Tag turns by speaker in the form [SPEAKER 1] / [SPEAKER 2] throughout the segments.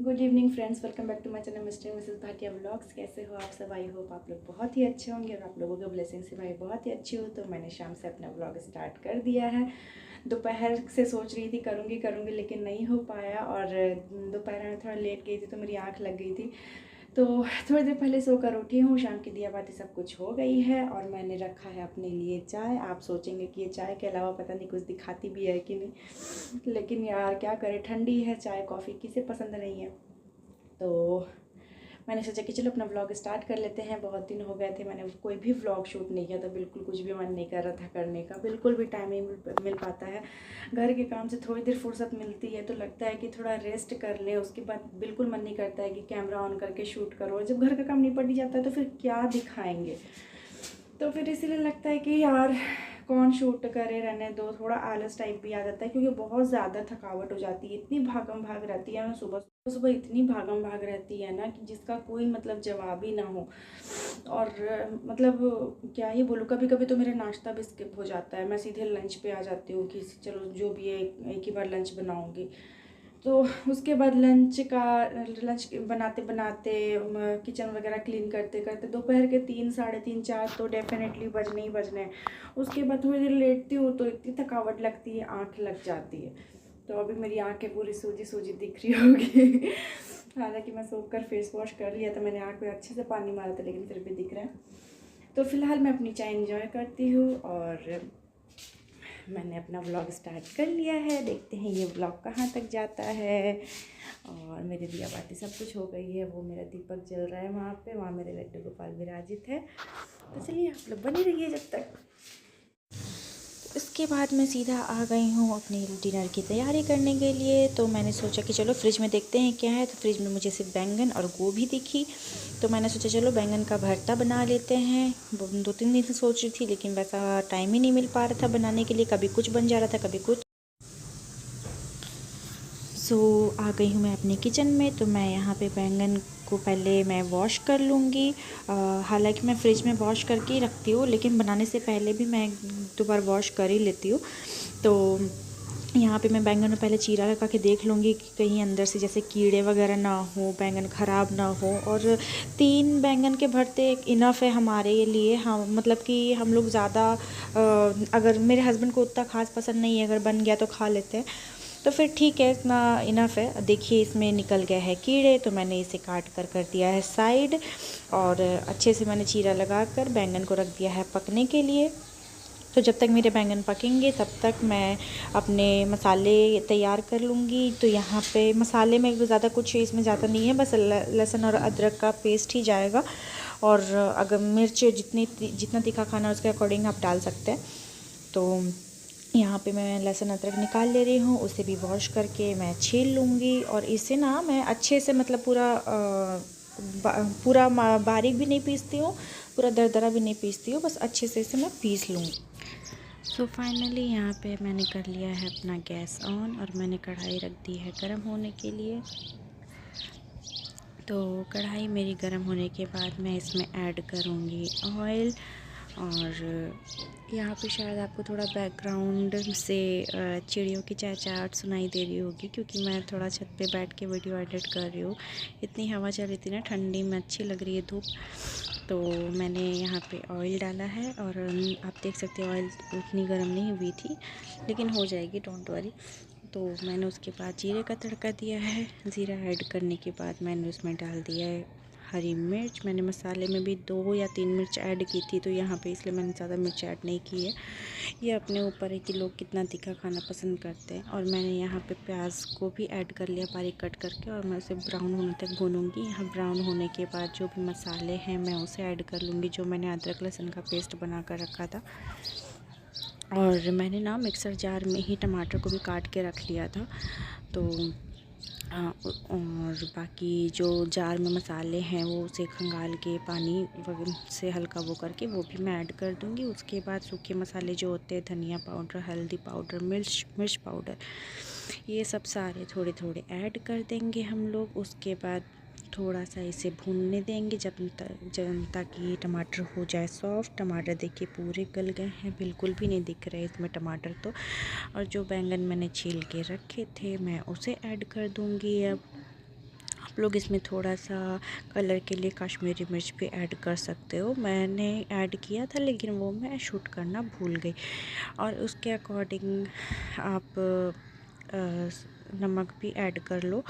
[SPEAKER 1] Good evening friends, welcome back to my channel Mr Mrs Bhatia vlogs. कैसे हो आप सब? आई होप आप लोग बहुत ही अच्छे होंगे और आप लोगों के ब्लेसिंग से मैं बहुत ही अच्छी हूँ। तो मैंने शाम से अपना व्लॉग स्टार्ट कर दिया है। दोपहर से सोच रही थी करूँगी लेकिन नहीं हो पाया और दोपहर में थोड़ा लेट गई थी तो मेरी आँख लग गई थी। तो थोड़ी देर पहले सोकर उठी हूँ, शाम की दिया बाती सब कुछ हो गई है और मैंने रखा है अपने लिए चाय। आप सोचेंगे कि ये चाय के अलावा पता नहीं कुछ दिखाती भी है कि नहीं, लेकिन यार क्या करें, ठंडी है, चाय कॉफ़ी किसे पसंद नहीं है। तो मैंने सोचा कि चलो अपना व्लॉग स्टार्ट कर लेते हैं। बहुत दिन हो गए थे मैंने कोई भी व्लॉग शूट नहीं किया था, बिल्कुल कुछ भी मन नहीं कर रहा था करने का, बिल्कुल भी टाइम नहीं मिल पाता है। घर के काम से थोड़ी देर फुर्सत मिलती है तो लगता है कि थोड़ा रेस्ट कर ले, उसके बाद बिल्कुल मन नहीं करता है कि कैमरा ऑन करके शूट करो। जब घर का काम निपट ही जाता है तो फिर क्या दिखाएंगे, तो फिर इसीलिए लगता है कि यार कौन शूट करे, रहने दो। थोड़ा आलस टाइप भी आ जाता है क्योंकि बहुत ज़्यादा थकावट हो जाती है, इतनी भागम भाग रहती है ना, सुबह सुबह इतनी भागम भाग रहती है ना कि जिसका कोई मतलब जवाब ही ना हो। और मतलब क्या ही बोलूँ, कभी कभी तो मेरा नाश्ता भी स्किप हो जाता है, मैं सीधे लंच पे आ जाती हूँ कि चलो जो भी है एक ही बार लंच बनाऊँगी। तो उसके बाद लंच बनाते बनाते किचन वगैरह क्लीन करते करते दोपहर के 3 साढ़े 3 4 तो डेफिनेटली बजने ही बजने हैं। उसके बाद थोड़ी देर लेटती हूँ तो इतनी थकावट लगती है, आँख लग जाती है। तो अभी मेरी आँखें पूरी सूजी सूजी दिख रही होगी हालांकि मैं सोकर फेस वॉश कर लिया था, मैंने आँख में अच्छे से पानी मारा था लेकिन फिर भी दिख रहा है। तो फिलहाल मैं अपनी चाय एंजॉय करती हूँ और मैंने अपना व्लॉग स्टार्ट कर लिया है। देखते हैं ये व्लॉग कहाँ तक जाता है। और मेरी दिया बाती सब कुछ हो गई है, वो मेरा दीपक जल रहा है वहाँ पे, वहाँ मेरे लड्डू गोपाल विराजित है। तो चलिए आप लोग बने रहिए जब तक। इसके बाद मैं सीधा आ गई हूँ अपनी डिनर की तैयारी करने के लिए। तो मैंने सोचा कि चलो फ्रिज में देखते हैं क्या है। तो फ्रिज में मुझे सिर्फ बैंगन और गोभी दिखी, तो मैंने सोचा चलो बैंगन का भरता बना लेते हैं। 2-3 दिन से सोच रही थी लेकिन वैसा टाइम ही नहीं मिल पा रहा था बनाने के लिए, कभी कुछ बन जा रहा था कभी कुछ। आ गई हूँ मैं अपने किचन में। तो मैं यहाँ पे बैंगन को पहले मैं वॉश कर लूँगी। हालांकि मैं फ्रिज में वॉश करके ही रखती हूँ लेकिन बनाने से पहले भी मैं 2 बार वॉश कर ही लेती हूँ। तो यहाँ पे मैं बैंगन में पहले चीरा लगा के देख लूँगी कि कहीं अंदर से जैसे कीड़े वगैरह ना हो, बैंगन ख़राब ना हो। और 3 बैंगन के भरते इनफ है हमारे लिए। हम मतलब कि हम लोग ज़्यादा अगर मेरे हस्बैंड को उतना ख़ास पसंद नहीं है, अगर बन गया तो खा लेते हैं, तो फिर ठीक है, इतना इनफ है। देखिए इसमें निकल गए हैं कीड़े, तो मैंने इसे काट कर दिया है साइड और अच्छे से मैंने चीरा लगा कर बैंगन को रख दिया है पकने के लिए। तो जब तक मेरे बैंगन पकेंगे तब तक मैं अपने मसाले तैयार कर लूँगी। तो यहाँ पे मसाले में ज़्यादा कुछ इसमें ज़्यादा नहीं है, बस लहसुन और अदरक का पेस्ट ही जाएगा। और अगर मिर्च जितना तीखा खाना है उसके अकॉर्डिंग आप डाल सकते हैं। तो यहाँ पे मैं लहसुन अदरक निकाल ले रही हूँ, उसे भी वॉश करके मैं छील लूँगी। और इसे ना मैं अच्छे से मतलब पूरा बारीक भी नहीं पीसती हूँ, पूरा दरदरा भी नहीं पीसती हूँ, बस अच्छे से इसे मैं पीस लूँगी। सो फाइनली यहाँ पे मैंने कर लिया है अपना गैस ऑन और मैंने कढ़ाई रख दी है गर्म होने के लिए। तो कढ़ाई मेरी गर्म होने के बाद मैं इसमें ऐड करूँगी ऑयल। और यहाँ पे शायद आपको थोड़ा बैकग्राउंड से चिड़ियों की चहचहाट सुनाई दे रही होगी क्योंकि मैं थोड़ा छत पे बैठ के वीडियो एडिट कर रही हूँ। इतनी हवा चल रही थी ना, ठंडी में अच्छी लग रही है धूप। तो मैंने यहाँ पे ऑयल डाला है और आप देख सकते हैं ऑयल उतनी गर्म नहीं हुई थी लेकिन हो जाएगी, डोंट वरी। तो मैंने उसके बाद जीरे का तड़का दिया है। ज़ीरा ऐड करने के बाद मैंने उसमें डाल दिया है हरी मिर्च। मैंने मसाले में भी 2 या 3 मिर्च ऐड की थी, तो यहाँ पे इसलिए मैंने ज़्यादा मिर्च ऐड नहीं की है। ये अपने ऊपर है कि लोग कितना तीखा खाना पसंद करते हैं। और मैंने यहाँ पे प्याज को भी ऐड कर लिया बारीक कट करके और मैं उसे ब्राउन होने तक भूनूंगी। यहाँ ब्राउन होने के बाद जो भी मसाले हैं मैं उसे ऐड कर लूँगी, जो मैंने अदरक लहसुन का पेस्ट बना कर रखा था। और मैंने ना मिक्सर जार में ही टमाटर को भी काट के रख लिया था। तो और बाकी जो जार में मसाले हैं वो उसे खंगाल के पानी से हल्का वो करके वो भी मैं ऐड कर दूंगी। उसके बाद सूखे मसाले जो होते हैं, धनिया पाउडर, हल्दी पाउडर, मिर्च पाउडर, ये सब सारे थोड़े थोड़े ऐड कर देंगे हम लोग। उसके बाद थोड़ा सा इसे भूनने देंगे जब ताकि टमाटर हो जाए सॉफ्ट। टमाटर देखिए पूरे गल गए हैं, बिल्कुल भी नहीं दिख रहे इसमें टमाटर तो। और जो बैंगन मैंने छील के रखे थे मैं उसे ऐड कर दूंगी अब।
[SPEAKER 2] आप लोग इसमें थोड़ा सा कलर के लिए कश्मीरी मिर्च भी ऐड कर सकते हो। मैंने ऐड किया था लेकिन वो मैं शूट करना भूल गई। और उसके अकॉर्डिंग आप नमक भी ऐड कर लो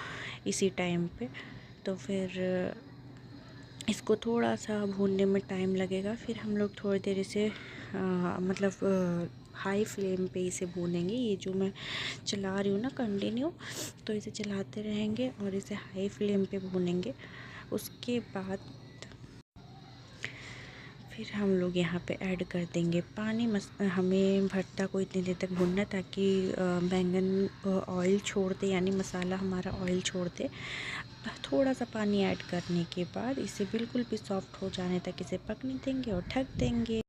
[SPEAKER 2] इसी टाइम पे। तो फिर इसको थोड़ा सा भूनने में टाइम लगेगा। फिर हम लोग थोड़ी देर इसे मतलब हाई फ्लेम पे इसे भूनेंगे। ये जो मैं चला रही हूँ ना कंटिन्यू, तो इसे चलाते रहेंगे और इसे हाई फ्लेम पे भूनेंगे। उसके बाद फिर हम लोग यहाँ पे ऐड कर देंगे पानी। हमें भरता को इतनी देर तक भूनना ताकि बैंगन ऑयल छोड़ दे, यानी मसाला हमारा ऑयल छोड़ दे। थोड़ा सा पानी ऐड करने के बाद इसे बिल्कुल भी सॉफ्ट हो जाने तक इसे पकने देंगे और ढक देंगे।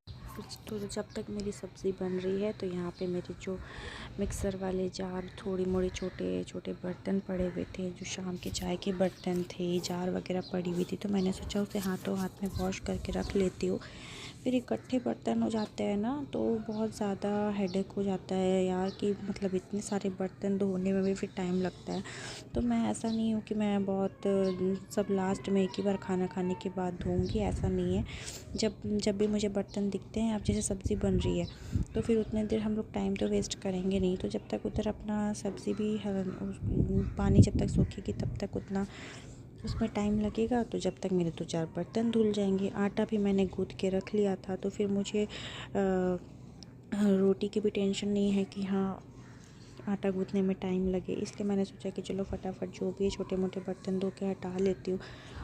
[SPEAKER 2] तो जब तक मेरी सब्ज़ी बन रही है तो यहाँ पे मेरे जो मिक्सर वाले जार, थोड़ी मोड़ी छोटे छोटे बर्तन पड़े हुए थे, जो शाम के चाय के बर्तन थे, जार वगैरह पड़ी हुई थी, तो मैंने सोचा उसे हाथों हाथ में वॉश करके रख लेती हूँ। फिर इकट्ठे बर्तन हो जाते हैं ना तो बहुत ज़्यादा हेडेक हो जाता है यार, कि मतलब इतने सारे बर्तन धोने में भी फिर टाइम लगता है। तो मैं ऐसा नहीं हूँ कि मैं बहुत सब लास्ट में एक ही बार खाना खाने के बाद धोऊँगी, ऐसा नहीं है। जब भी मुझे बर्तन दिखते हैं, अब जैसे सब्ज़ी बन रही है तो फिर उतने देर हम लोग टाइम तो वेस्ट करेंगे नहीं। तो जब तक उधर अपना सब्ज़ी भी पानी जब तक सूखेगी तब तक उतना उसमें टाइम लगेगा। तो जब तक मेरे 2-4 बर्तन धुल जाएंगे। आटा भी मैंने गूँथ के रख लिया था, तो फिर मुझे रोटी की भी टेंशन नहीं है कि हाँ आटा गूँथने में टाइम लगे। इसलिए मैंने सोचा कि चलो फटाफट जो भी है छोटे मोटे बर्तन धो के हटा लेती हूँ।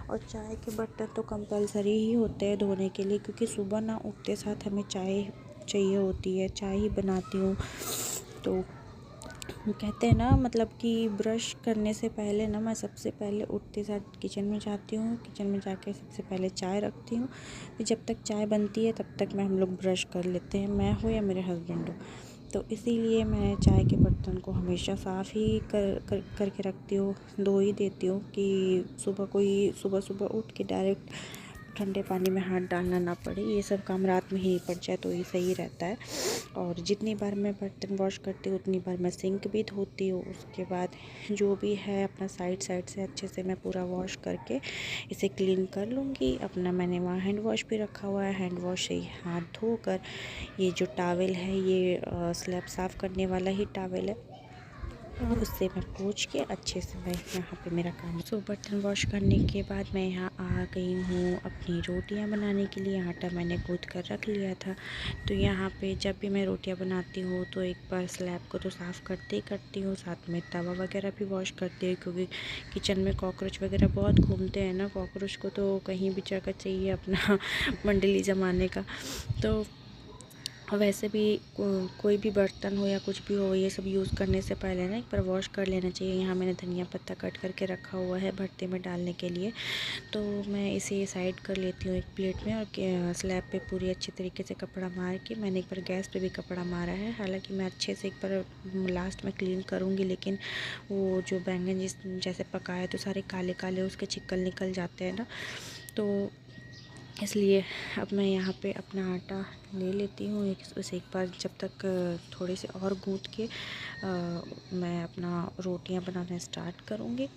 [SPEAKER 2] और चाय के बर्तन तो कंपलसरी ही होते हैं धोने के लिए, क्योंकि सुबह ना उठते साथ हमें चाय चाहिए होती है, चाय ही बनाती हूँ। तो कहते हैं ना, मतलब कि ब्रश करने से पहले ना मैं सबसे पहले उठते साथ किचन में जाती हूँ। किचन में जाके सबसे पहले चाय रखती हूँ। फिर जब तक चाय बनती है तब तक हम लोग ब्रश कर लेते हैं, मैं हो या मेरे हस्बैंड हो। तो इसीलिए मैं चाय के बर्तन को हमेशा साफ़ ही करके रखती हूँ, धो ही देती हूँ कि सुबह सुबह उठ के डायरेक्ट ठंडे पानी में हाथ डालना ना पड़े। ये सब काम रात में ही निपट जाए तो ये सही रहता है। और जितनी बार मैं बर्तन वॉश करती हूँ उतनी बार मैं सिंक भी धोती हूँ। उसके बाद जो भी है अपना साइड से अच्छे से मैं पूरा वॉश करके इसे क्लीन कर लूँगी। अपना मैंने वहाँ हैंड वॉश भी रखा हुआ है, हैंड वॉश से ही हाथ धोकर ये जो टॉवल है ये स्लैब साफ़ करने वाला ही टॉवल है, उससे मैं पोंछ के अच्छे से मैं यहाँ पे मेरा काम। सो बर्तन वॉश करने के बाद मैं यहाँ आ गई हूँ अपनी रोटियाँ बनाने के लिए। आटा मैंने गूँथ कर रख लिया था। तो यहाँ पे जब भी मैं रोटियाँ बनाती हूँ तो एक बार स्लैब को तो साफ़ करती हूँ, साथ में तवा वगैरह भी वॉश करती हूँ, क्योंकि किचन में कॉकरोच वगैरह बहुत घूमते हैं ना। कॉकरोच को तो कहीं भी जगह चाहिए अपना मंडली जमाने का। तो वैसे भी कोई भी बर्तन हो या कुछ भी हो, ये सब यूज़ करने से पहले ना एक बार वॉश कर लेना चाहिए। यहाँ मैंने धनिया पत्ता कट करके रखा हुआ है भरते में डालने के लिए, तो मैं इसे साइड कर लेती हूँ एक प्लेट में। और स्लैब पे पूरी अच्छी तरीके से कपड़ा मार के, मैंने एक बार गैस पे भी कपड़ा मारा है। हालांकि मैं अच्छे से एक बार लास्ट में क्लीन करूँगी, लेकिन वो जो बैंगन जैसे पकाए तो सारे काले काले उसके छिक्कल निकल जाते हैं ना, तो इसलिए अब मैं यहाँ पे अपना आटा ले लेती हूँ। उसे एक बार जब तक थोड़े से और गूँथ के मैं अपना रोटियाँ बनाना स्टार्ट करूँगी।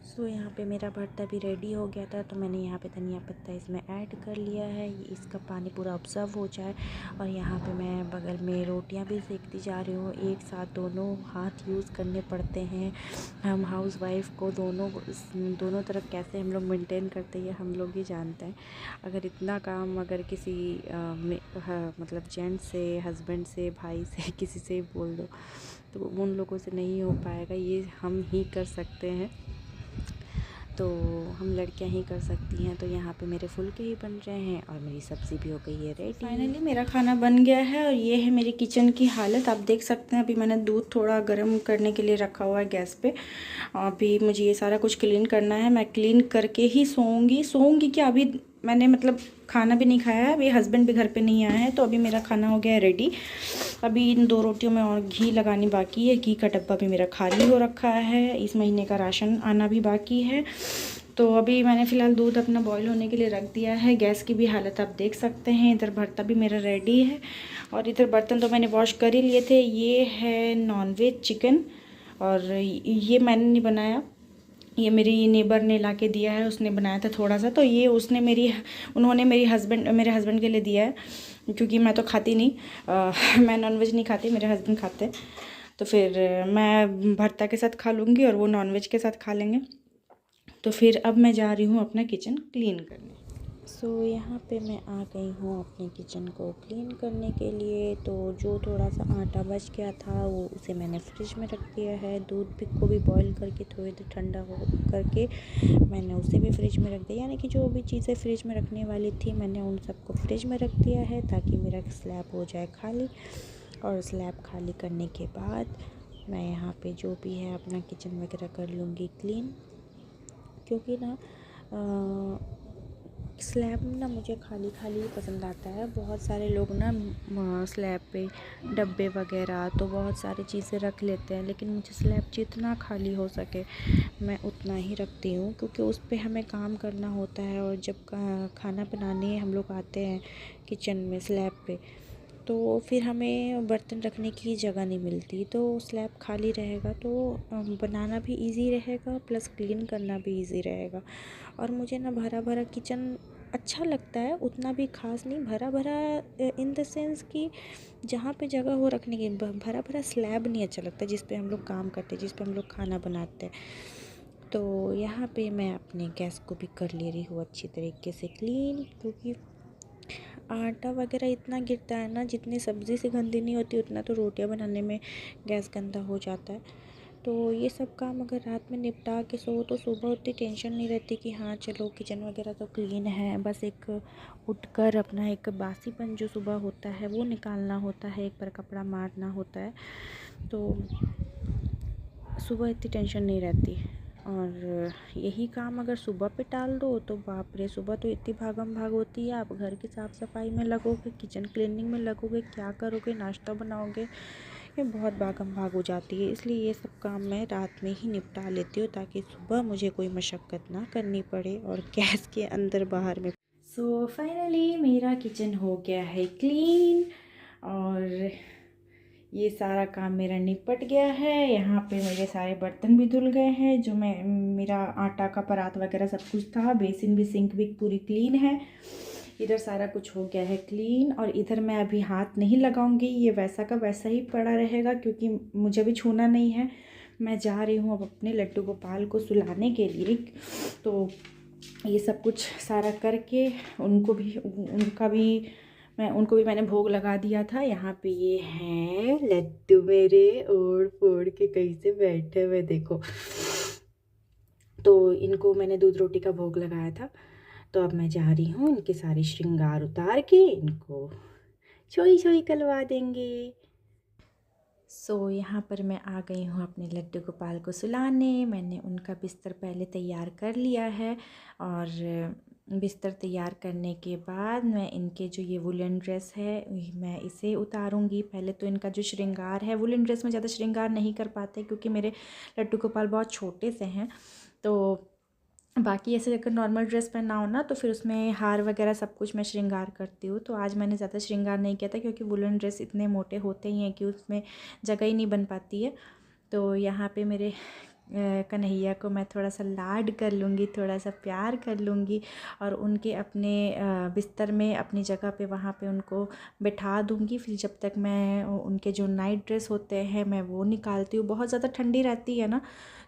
[SPEAKER 2] सो यहाँ पे मेरा भरता भी रेडी हो गया था, तो मैंने यहाँ पे धनिया पत्ता इसमें ऐड कर लिया है, इसका पानी पूरा ऑब्जर्व हो जाए। और यहाँ पे मैं बगल में रोटियाँ भी सेकती जा रही हूँ। एक साथ दोनों हाथ यूज़ करने पड़ते हैं हम हाउस वाइफ को। दोनों तरफ कैसे हम लोग मेंटेन करते हैं हम लोग ही जानते हैं। अगर इतना काम अगर किसी मतलब जेंट्स से, हस्बैंड से, भाई से, किसी से बोल दो तो उन लोगों से नहीं हो पाएगा। ये हम ही कर सकते हैं, तो हम लड़कियां ही कर सकती हैं। तो यहाँ पे मेरे फुलके ही बन रहे हैं और मेरी सब्ज़ी भी हो गई है रेडी। फाइनली मेरा खाना बन गया है और ये है मेरी किचन की हालत। आप देख सकते हैं अभी मैंने दूध थोड़ा गर्म करने के लिए रखा हुआ है गैस पे। अभी मुझे ये सारा कुछ क्लीन करना है। मैं क्लीन करके ही सोऊंगी क्या, अभी मैंने मतलब खाना भी नहीं खाया है। अभी हस्बैंड भी घर पे नहीं आया है, तो अभी मेरा खाना हो गया है रेडी। अभी इन 2 रोटियों में और घी लगानी बाकी है। घी का डब्बा भी मेरा खाली हो रखा है, इस महीने का राशन आना भी बाकी है। तो अभी मैंने फ़िलहाल दूध अपना बॉईल होने के लिए रख दिया है। गैस की भी हालत आप देख सकते हैं। इधर भरता भी मेरा रेडी है और इधर बर्तन तो मैंने वॉश कर ही लिए थे। ये है नॉनवेज चिकन और ये मैंने नहीं बनाया,
[SPEAKER 1] ये मेरी नेबर ने ला के दिया है, उसने बनाया था थोड़ा सा, तो ये उन्होंने मेरे हस्बैंड के लिए दिया है, क्योंकि मैं तो खाती नहीं, मैं नॉनवेज नहीं खाती, मेरे हस्बैंड खाते हैं। तो फिर मैं भरता के साथ खा लूँगी और वो नॉनवेज के साथ खा लेंगे। तो फिर अब मैं जा रही हूँ अपना किचन क्लीन करने।
[SPEAKER 2] सो यहाँ पे मैं आ गई हूँ अपने किचन को क्लीन करने के लिए। तो जो थोड़ा सा आटा बच गया था वो उसे मैंने फ्रिज में रख दिया है। दूध भी को भी बॉईल करके थोड़ी देर ठंडा हो करके मैंने उसे भी फ्रिज में रख दिया। यानी कि जो भी चीज़ें फ्रिज में रखने वाली थी मैंने उन सबको फ्रिज में रख दिया है, ताकि मेरा स्लैब हो जाए खाली। और स्लैब खाली करने के बाद मैं यहाँ पे जो भी है अपना किचन वगैरह कर लूँगी क्लीन, क्योंकि ना स्लैब ना मुझे खाली खाली ही पसंद आता है। बहुत सारे लोग ना स्लैब पे डब्बे वगैरह तो बहुत सारी चीज़ें रख लेते हैं, लेकिन मुझे स्लैब जितना खाली हो सके मैं उतना ही रखती हूँ, क्योंकि उस पे हमें काम करना होता है। और जब खाना बनाने हम लोग आते हैं किचन में स्लैब पे, तो फिर हमें बर्तन रखने की जगह नहीं मिलती। तो स्लैब खाली रहेगा तो बनाना भी इजी रहेगा, प्लस क्लीन करना भी इजी रहेगा। और मुझे ना भरा भरा किचन अच्छा लगता है, उतना भी खास नहीं भरा भरा, इन द सेंस कि जहाँ पे जगह हो रखने की। भरा भरा स्लैब नहीं अच्छा लगता जिस पे हम लोग काम करते हैं, जिस पे हम लोग खाना बनाते हैं। तो यहाँ पे मैं अपने गैस को भी कर ले रही हूँ अच्छी तरीके से क्लीन, क्योंकि आटा वगैरह इतना गिरता है ना, जितनी सब्ज़ी से गंदी नहीं होती उतना तो रोटियां बनाने में गैस गंदा हो जाता है। तो ये सब काम अगर रात में निपटा के सो तो सुबह उतनी टेंशन नहीं रहती कि हाँ चलो किचन वगैरह तो क्लीन है। बस एक उठकर अपना एक बासीपन जो सुबह होता है वो निकालना होता है, एक बार कपड़ा मारना होता है, तो सुबह इतनी टेंशन नहीं रहती। और यही काम अगर सुबह पे टाल दो तो बाप रे, सुबह तो इतनी भागम भाग होती है। आप घर की साफ़ सफाई में लगोगे, किचन क्लीनिंग में लगोगे, क्या करोगे, नाश्ता बनाओगे, ये बहुत भागम भाग हो जाती है। इसलिए ये सब काम मैं रात में ही निपटा लेती हूँ, ताकि सुबह मुझे कोई मशक्क़त ना करनी पड़े और गैस के अंदर बाहर में।
[SPEAKER 1] सो फाइनली मेरा किचन हो गया है क्लीन, और ये सारा काम मेरा निपट गया है। यहाँ पे मेरे सारे बर्तन भी धुल गए हैं, जो मेरा आटा का परात वगैरह सब कुछ था। बेसिन भी, सिंक भी पूरी क्लीन है। इधर सारा कुछ हो गया है क्लीन, और इधर मैं अभी हाथ नहीं लगाऊंगी, ये वैसा का वैसा ही पड़ा रहेगा, क्योंकि मुझे भी छूना नहीं है। मैं जा रही हूँ अब अपने लड्डू गोपाल को सुलाने के लिए। तो ये सब कुछ सारा करके उनको भी मैंने भोग लगा दिया था। यहाँ पे ये हैं लड्डू मेरे, ओढ़ फोड़ के कैसे बैठे हुए देखो। तो इनको मैंने दूध रोटी का भोग लगाया था। तो अब मैं जा रही हूँ इनके सारे श्रृंगार उतार के इनको छोई छोई करवा देंगे। यहाँ पर मैं आ गई हूँ अपने लड्डू गोपाल को सुलाने। मैंने उनका बिस्तर पहले तैयार कर लिया है, और बिस्तर तैयार करने के बाद मैं इनके जो ये वुलन ड्रेस है मैं इसे उतारूँगी। पहले तो इनका जो श्रृंगार है, वुलन ड्रेस में ज़्यादा श्रृंगार नहीं कर पाते क्योंकि मेरे लड्डू गोपाल बहुत छोटे से हैं। तो बाकी ऐसे अगर नॉर्मल ड्रेस पहनना हो ना तो फिर उसमें हार वगैरह सब कुछ मैं श्रृंगार करती हूँ। तो आज मैंने ज़्यादा श्रृंगार नहीं किया था, क्योंकि वुलन ड्रेस इतने मोटे होते ही हैं कि उसमें जगह ही नहीं बन पाती है। तो यहाँ पे मेरे कन्हैया को मैं थोड़ा सा लाड कर लूँगी, थोड़ा सा प्यार कर लूँगी, और उनके अपने बिस्तर में अपनी जगह पे वहाँ पे उनको बैठा दूँगी। फिर जब तक मैं उनके जो नाइट ड्रेस होते हैं मैं वो निकालती हूँ। बहुत ज़्यादा ठंडी रहती है ना,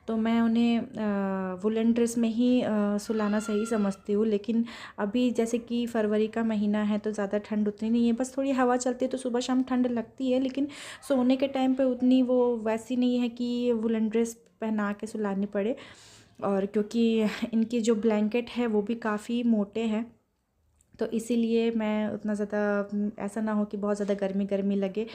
[SPEAKER 1] तो मैं उन्हें वुलन ड्रेस में ही सुलाना सही समझती हूँ। लेकिन अभी जैसे कि फरवरी का महीना है तो ज़्यादा ठंड उतनी नहीं है, बस थोड़ी हवा चलती है तो सुबह शाम ठंड लगती है, लेकिन सोने के टाइम पे उतनी वो वैसी नहीं है कि वुलन ड्रेस पहना के सुलानी पड़े। और क्योंकि इनकी जो ब्लैंकेट है वो भी काफ़ी मोटे हैं, तो इसीलिए मैं उतना ज़्यादा ऐसा ना हो कि बहुत ज़्यादा गर्मी गर्मी लगे।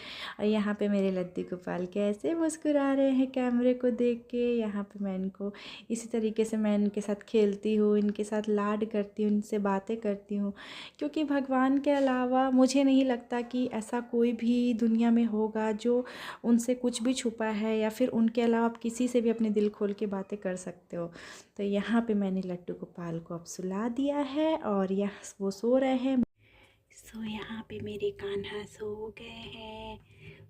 [SPEAKER 1] और यहाँ पे मेरे लड्डू गोपाल कैसे मुस्कुरा रहे हैं कैमरे को देख के। यहाँ पे मैं इनको इसी तरीके से मैं इनके साथ खेलती हूँ, इनके साथ लाड करती हूँ, इनसे बातें करती हूँ, क्योंकि भगवान के अलावा मुझे नहीं लगता कि ऐसा कोई भी दुनिया में होगा जो उनसे कुछ भी छुपा है, या फिर उनके अलावा आप किसी से भी अपने दिल खोल के बातें कर सकते हो। तो यहाँ पे मैंने लड्डू गोपाल को अब सुला दिया है और यह वो सो रहे हैं।
[SPEAKER 2] सो यहाँ पे मेरे कान्हा सो गए हैं।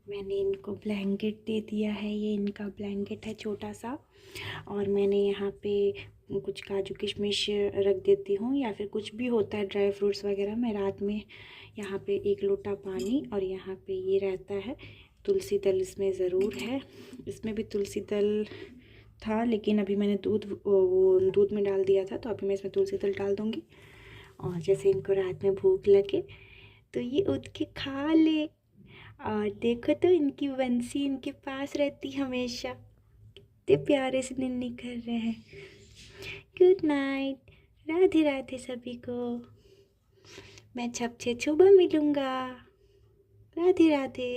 [SPEAKER 2] मैंने इनको ब्लैंकेट दे दिया है, ये इनका ब्लैंकेट है छोटा सा। और मैंने यहाँ पे कुछ काजू किशमिश रख देती हूँ, या फिर कुछ भी होता है ड्राई फ्रूट्स वगैरह। मैं रात में यहाँ पे 1 लोटा पानी, और यहाँ पे ये रहता है तुलसी दल, इसमें ज़रूर है। इसमें भी तुलसी दल था, लेकिन अभी मैंने दूध में डाल दिया था, तो अभी मैं इसमें तुलसी दल डाल दूँगी। और जैसे इनको रात में भूख लगे तो ये उठ के खा ले। और देखो तो इनकी बंसी इनके पास रहती हमेशा, कितने प्यारे से निन्नी कर रहे हैं। गुड नाइट, राधे राधे सभी को। मैं सबसे सुबह मिलूँगा। राधे राधे।